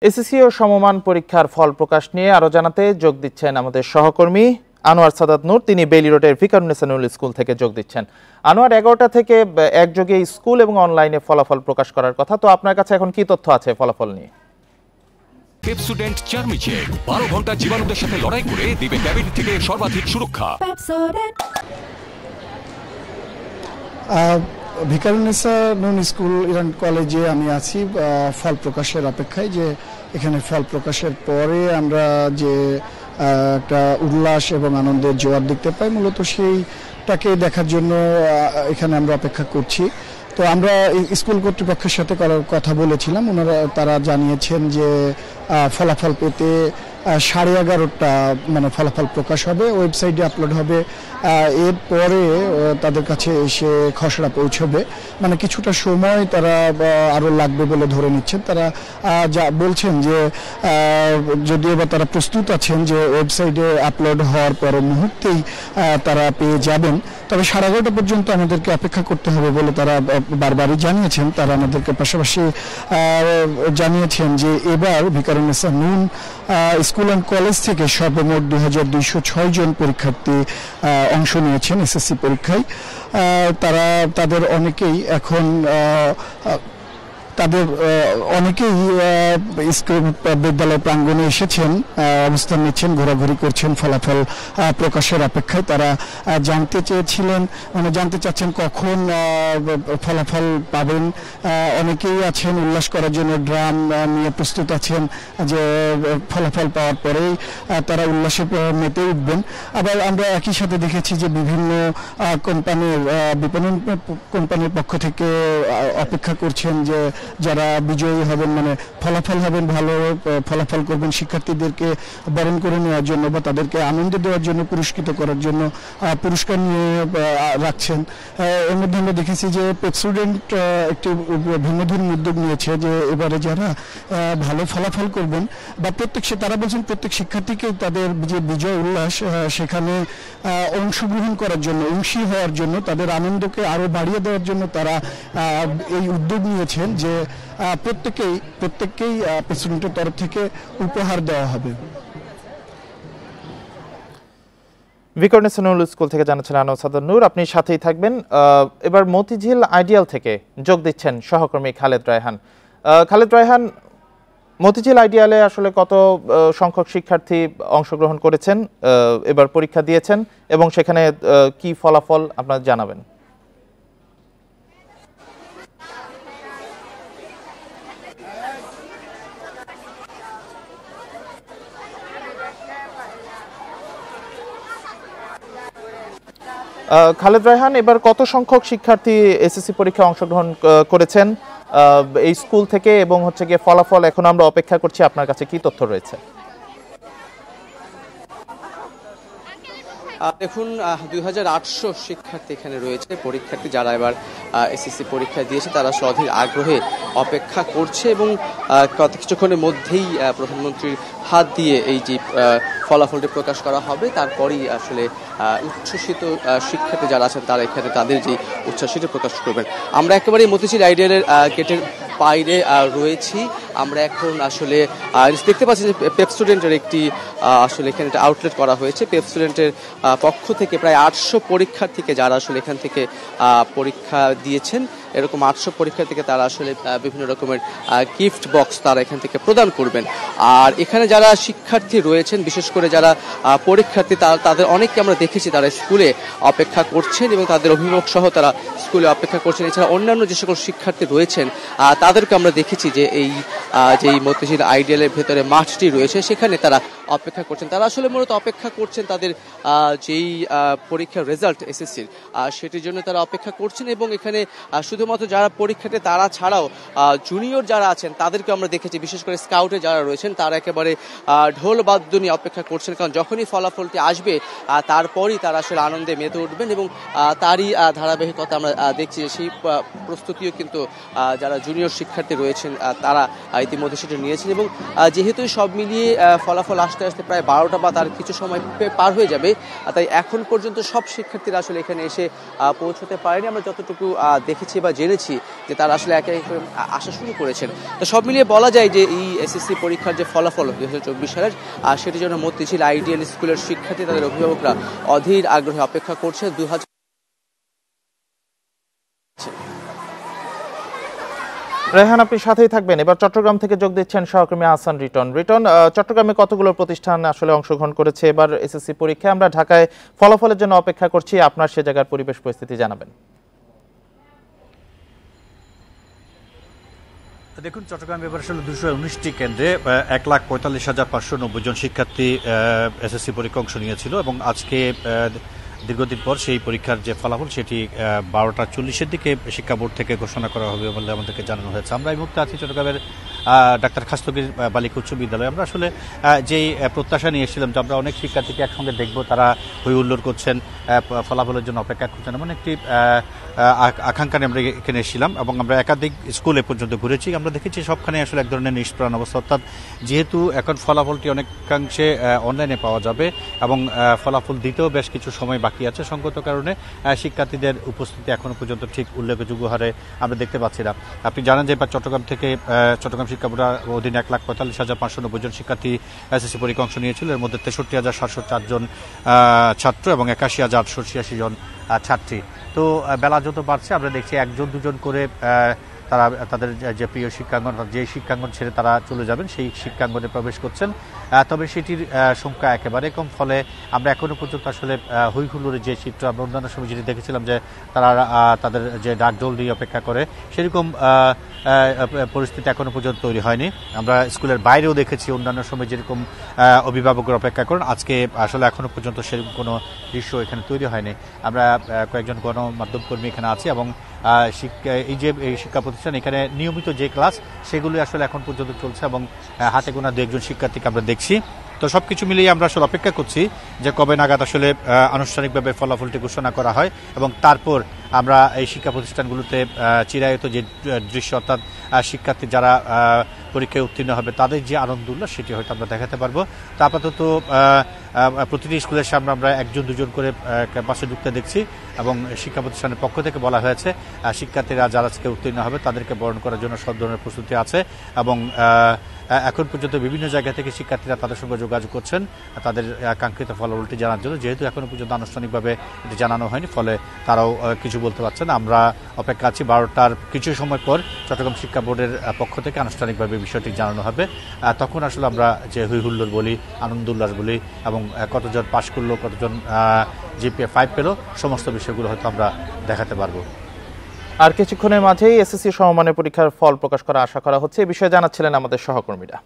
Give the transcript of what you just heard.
SSC ও সমমান পরীক্ষার ফল প্রকাশ নিয়ে আরো জানাতে যোগ দিচ্ছেন আমাদের সহকর্মী আনোয়ার সাদাত নূর। তিনি বেইলি রোডের ভিকারুন্নেসা নূরুল স্কুল থেকে যোগ দিচ্ছেন। আনোয়ার, 11টা থেকে একযোগে স্কুল এবং অনলাইনে ফলাফল প্রকাশ করার কথা, তো আপনার কাছে এখন কি তথ্য আছে ফলাফল নিয়ে? পেপসোডেন্ট চার্মিচেক 12 ঘন্টা জীবাণুদের সাথে লড়াই করে দিবে ক্যাভিটি থেকে সর্বাধিক সুরক্ষা। ভিকারুন্নেসা নূরুল স্কুল ইরান কলেজে আমি আছি ফল প্রকাশের অপেক্ষায়, যে এখানে ফল প্রকাশের পরে আমরা যে একটা উল্লাস এবং আনন্দের জোয়ার দেখতে পাই, মূলত সেইটাকে দেখার জন্য এখানে আমরা অপেক্ষা করছি। তো আমরা স্কুল কর্তৃপক্ষের সাথে কথা বলেছিলাম, তারা জানিয়েছেন যে ফলাফল পেতে 11:30 মানে ফলাফল প্রকাশ হবে, ওয়েবসাইটে আপলোড হবে, এরপরে তাদের কাছে এসে খসড়া পৌঁছবে, মানে কিছুটা সময় তারা আরও লাগবে বলে ধরে নিচ্ছেন। তারা যা বলছেন যে যদিও বা তারা প্রস্তুত আছেন যে ওয়েবসাইটে আপলোড হওয়ার পর মুহূর্তেই তারা পেয়ে যাবেন, তবে 11:30 পর্যন্ত আমাদেরকে অপেক্ষা করতে হবে বলে তারা বারবারই জানিয়েছেন। তারা আমাদেরকে পাশাপাশি জানিয়েছেন যে এবার ভিকারুন্নেসা নূন স্কুল অ্যান্ড কলেজ থেকে সর্বমোট 2206 জন পরীক্ষার্থী অংশ নিয়েছেন এসএসসি পরীক্ষায়। তাদের অনেকেই এখন বিদ্যালয় প্রাঙ্গণে এসেছেন, অবস্থান নিচ্ছেন, ঘোরাঘুরি করছেন ফলাফল প্রকাশের অপেক্ষায়। তারা জানতে চাচ্ছেন কখন ফলাফল পাবেন। অনেকেই আছেন উল্লাস করার জন্য, ড্রাম নিয়ে প্রস্তুত আছেন যে ফলাফল পাওয়ার পরেই তারা উল্লাসে মেতে উঠবেন। আবার আমরা একই সাথে দেখেছি যে বিভিন্ন বিপণন কোম্পানির পক্ষ থেকে অপেক্ষা করছেন যে যারা বিজয়ী হবেন, মানে ফলাফল হবেন, ভালো ফলাফল করবেন, শিক্ষার্থীদেরকে বরণ করে নেওয়ার জন্য বা তাদেরকে আনন্দ দেওয়ার জন্য, পুরস্কৃত করার জন্য পুরস্কার নিয়ে রাখছেন। এর মধ্যে আমরা দেখেছি যে পেপসোডেন্ট একটি ভিন্নধর্মী উদ্যোগ নিয়েছে যে এবারে যারা ভালো ফলাফল করবেন বা তারা বলছেন প্রত্যেক শিক্ষার্থীকে তাদের যে বিজয় উল্লাস সেখানে অংশগ্রহণ করার জন্য, অংশী হওয়ার জন্য, তাদের আনন্দকে আরো বাড়িয়ে দেওয়ার জন্য তারা এই উদ্যোগ নিয়েছেন যে প্রত্যেককেই প্রেসিডেন্টের তরফ থেকে উপহার দেওয়া হবে। ভিকারুন্নেসা নূরুল স্কুল থেকে জানাচ্ছেন আনোয়ার সাদাত নূর। আপনি সাথেই থাকবেন। এবার মতিঝিল আইডিয়াল থেকে যোগ দিচ্ছেন সহকর্মী খালেদ রায়হান। খালেদ রায়হান, মতিঝিল আইডিয়ালে আসলে কত সংখ্যক শিক্ষার্থী অংশগ্রহণ করেছেন, এবার পরীক্ষা দিয়েছেন, এবং সেখানে কি ফলাফল আপনারা জানাবেন? খালেদ রায়হান, এবার কত সংখ্যক শিক্ষার্থী এসএসসি পরীক্ষায় অংশগ্রহণ করেছেন এই স্কুল থেকে, এবং গিয়ে ফলাফল এখন আমরা অপেক্ষা করছি, আপনার কাছে কি তথ্য রয়েছে? দেখুন, 2800 শিক্ষার্থী এখানে রয়েছে, পরীক্ষার্থী যারা এবার এসএসসি পরীক্ষা দিয়েছে তারা অধীর আগ্রহে অপেক্ষা করছে, এবং কিছুক্ষণের মধ্যেই প্রধানমন্ত্রীর হাত দিয়ে এই যে ফলাফলটি প্রকাশ করা হবে, তারপরেই আসলে উচ্ছ্বসিত শিক্ষার্থী যারা আছেন তারা এখানে তাদের যে উচ্ছ্বাসটি প্রকাশ করবেন। আমরা একেবারে মতিঝিল আইডিয়ালের গেটের বাইরে রয়েছি। আমরা এখন আসলে দেখতে পাচ্ছি যে পেপসোডেন্টের একটি আসলে এখানে একটা আউটলেট করা হয়েছে। পেপসোডেন্টের পক্ষ থেকে প্রায় 800 পরীক্ষার্থীকে যারা আসলে এখান থেকে পরীক্ষা দিয়েছেন, এরকম 800 পরীক্ষার্থীকে তারা আসলে বিভিন্ন রকমের গিফট বক্স তারা এখান থেকে প্রদান করবেন। আর এখানে যারা শিক্ষার্থী রয়েছেন, বিশেষ করে যারা পরীক্ষার্থী, তাদের অনেককে আমরা দেখেছি তারা স্কুলে অপেক্ষা করছেন এবং তাদের অভিভাবক সহ তারা স্কুলে অপেক্ষা করছেন। এছাড়া অন্যান্য যে সকল শিক্ষার্থী রয়েছেন তাদেরকে আমরা দেখেছি যে এই যেই মতিঝিল আইডিয়ালের ভেতরে মাঠটি রয়েছে সেখানে তারা অপেক্ষা করছেন। তারা আসলে মূলত অপেক্ষা করছেন তাদের যেই পরীক্ষার রেজাল্ট এসএসসির, সেটির জন্য তারা অপেক্ষা করছেন। এবং এখানে শুধুমাত্র যারা পরীক্ষার্থী তারা ছাড়াও জুনিয়র যারা আছেন তাদেরকে আমরা দেখেছি, বিশেষ করে স্কাউটে যারা রয়েছেন তারা একেবারে ঢোল বাদ্য নিয়ে অপেক্ষা করছেন, কারণ যখনই ফলাফলটি আসবে তারপরই তারা আসলে আনন্দে মেতে উঠবেন, এবং তারই ধারাবাহিকতা আমরা দেখছি যে সেই প্রস্তুতিও কিন্তু যারা জুনিয়র শিক্ষার্থী রয়েছেন তারা ইতিমধ্যে সেটা নিয়েছেন। এবং যেহেতু সব মিলিয়ে ফলাফল আসতে আসতে প্রায় 12টা বা তার কিছু সময় পার হয়ে যাবে, তাই এখন পর্যন্ত সব শিক্ষার্থীরা আসলে এখানে এসে পৌঁছতে পারেনি। আমরা যতটুকু দেখেছি বা জেনেছি যে তারা আসলে একে একে আসা শুরু করেছেন। তো সব মিলিয়ে বলা যায় যে এই এসএসসি পরীক্ষার যে ফলাফল 2024 সালের সেটির জন্য মতিঝিল আইডিয়াল স্কুলের শিক্ষার্থী তাদের অভিভাবকরা অধীর আগ্রহে অপেক্ষা করছে। রায়হান, আপনি সাথেই থাকবেন। এবার চট্টগ্রাম থেকে যোগ দিচ্ছেন সহকর্মী আহসান রিটন। চট্টগ্রামে কতগুলো প্রতিষ্ঠান আসলে অংশগ্রহণ করেছে এবার এসএসসি পরীক্ষায়? আমরা ঢাকায় ফলাফলের জন্য অপেক্ষা করছি, আপনার সে জায়গার পরিবেশ পরিস্থিতি জানাবেন। দেখুন, চট্টগ্রাম এবার আসলে 219টি কেন্দ্রে 1,45,590 জন শিক্ষার্থী এসএসসি পরীক্ষা অংশ নিয়েছিল এবং আজকে দীর্ঘদিন পর সেই পরীক্ষার যে ফলাফল সেটি 12টা 40-এর দিকে শিক্ষা বোর্ড থেকে ঘোষণা করা হবে বলে আমাদেরকে জানানো হয়েছে। আমরা এই মুহূর্তে আছি চট্টগ্রামের ডাক্তার খাস্তগীর বালিকা উচ্চ বিদ্যালয়ে। আমরা আসলে যেই প্রত্যাশা নিয়ে এসেছিলাম যে আমরা অনেক শিক্ষার্থীকে একসঙ্গে দেখব, তারা হই হুল্লোড় করছেন, ফলাফলের জন্য অপেক্ষা করছেন, এমন একটি আকাঙ্ক্ষা নিয়ে আমরা এখানে এসেছিলাম এবং আমরা একাধিক স্কুলে পর্যন্ত ঘুরেছি। আমরা দেখেছি সবখানে আসলে এক ধরনের নিষ্প্রাণ অবস্থা, অর্থাৎ যেহেতু এখন ফলাফলটি অনেকাংশে অনলাইনে পাওয়া যাবে এবং ফলাফল দিতেও বেশ কিছু সময় বাকি আছে, সঙ্গত কারণে শিক্ষার্থীদের উপস্থিতি এখনো পর্যন্ত ঠিক উল্লেখযোগ্য হারে আমরা দেখতে পাচ্ছি না। আপনি জানেন যে এবার চট্টগ্রাম থেকে চট্টগ্রাম শিক্ষা বোর্ডের অধীনে 1,45,590 জন শিক্ষার্থী এসএসসি পরীক্ষা অংশ নিয়েছিল। এর মধ্যে 63,704 জন ছাত্র এবং 81,886 জন ছাত্রী। তো বেলা যত বাড়ছে আমরা দেখছি একজন দুজন করে তারা তাদের যে প্রিয় শিক্ষাঙ্গন, যে শিক্ষাঙ্গন ছেড়ে তারা চলে যাবেন সেই শিক্ষাঙ্গনে প্রবেশ করছেন। তবে সেটির সংখ্যা একেবারে কম, ফলে আমরা এখনো পর্যন্ত আসলে হই হুল্লোড়ের যে চিত্র আমরা অন্যান্য সময় যেটি দেখেছিলাম যে তারা তাদের যে ডাকডোল দিয়ে অপেক্ষা করে, সেরকম পরিস্থিতি এখনো পর্যন্ত তৈরি হয়নি। আমরা স্কুলের বাইরেও দেখেছি অন্যান্য সময় যেরকম অভিভাবকরা অপেক্ষা করেন, আজকে আসলে এখনো পর্যন্ত সেরকম কোনো দৃশ্য এখানে তৈরি হয়নি। আমরা কয়েকজন গণমাধ্যম কর্মী এখানে আছি এবং এই যে শিক্ষা প্রতিষ্ঠান এখানে নিয়মিত যে ক্লাস সেগুলি আসলে এখন পর্যন্ত চলছে এবং হাতে গোনা 2-1 শিক্ষার্থীকে আমরা দেখছি। তো সবকিছু মিলিয়ে আমরা আসলে অপেক্ষা করছি যে কবে নাগাদ আসলে আনুষ্ঠানিকভাবে ফলাফলটি ঘোষণা করা হয় এবং তারপর আমরা এই শিক্ষা প্রতিষ্ঠানগুলোতে চিরায়ত যে দৃশ্য, অর্থাৎ শিক্ষার্থী যারা পরীক্ষায় উত্তীর্ণ হবে তাদের যে আনন্দ উল্লাস সেটি হয়তো আমরা দেখাতে পারবো। তো আপাতত প্রতিটি স্কুলের সামনে আমরা 1-2 করে ক্যাম্পাসে ঢুকতে দেখছি এবং শিক্ষা প্রতিষ্ঠানের পক্ষ থেকে বলা হয়েছে শিক্ষার্থীরা যারা আজকে উত্তীর্ণ হবে তাদেরকে বরণ করার জন্য সব ধরনের প্রস্তুতি আছে এবং এখন পর্যন্ত বিভিন্ন জায়গা থেকে শিক্ষার্থীরা তাদের সঙ্গে যোগাযোগ করছেন তাদের কাঙ্ক্ষিত ফলাফলটি জানার জন্য। যেহেতু এখনো পর্যন্ত আনুষ্ঠানিকভাবে এটি জানানো হয়নি, ফলে তারাও কিছু বলতে পারছেন। আমরা অপেক্ষা আছি 12টার কিছু সময় পর চট্টগ্রাম শিক্ষা বোর্ডের পক্ষ থেকে আনুষ্ঠানিকভাবে বিষয়টি জানানো হবে। তখন আসলে আমরা যে হই হুল্লোড় বলি, আনন্দ উল্লাস বলি এবং কতজন পাশ করলো, কতজন জিপিএ 5 পেল, সমস্ত বিষয়গুলো হয়তো আমরা দেখাতে পারবো। আর কিছুক্ষণের মাঝেই এসএসসি সমমানের পরীক্ষার ফল প্রকাশ করা আশা করা হচ্ছে, এই বিষয়ে জানাচ্ছিলেন আমাদের সহকর্মীরা।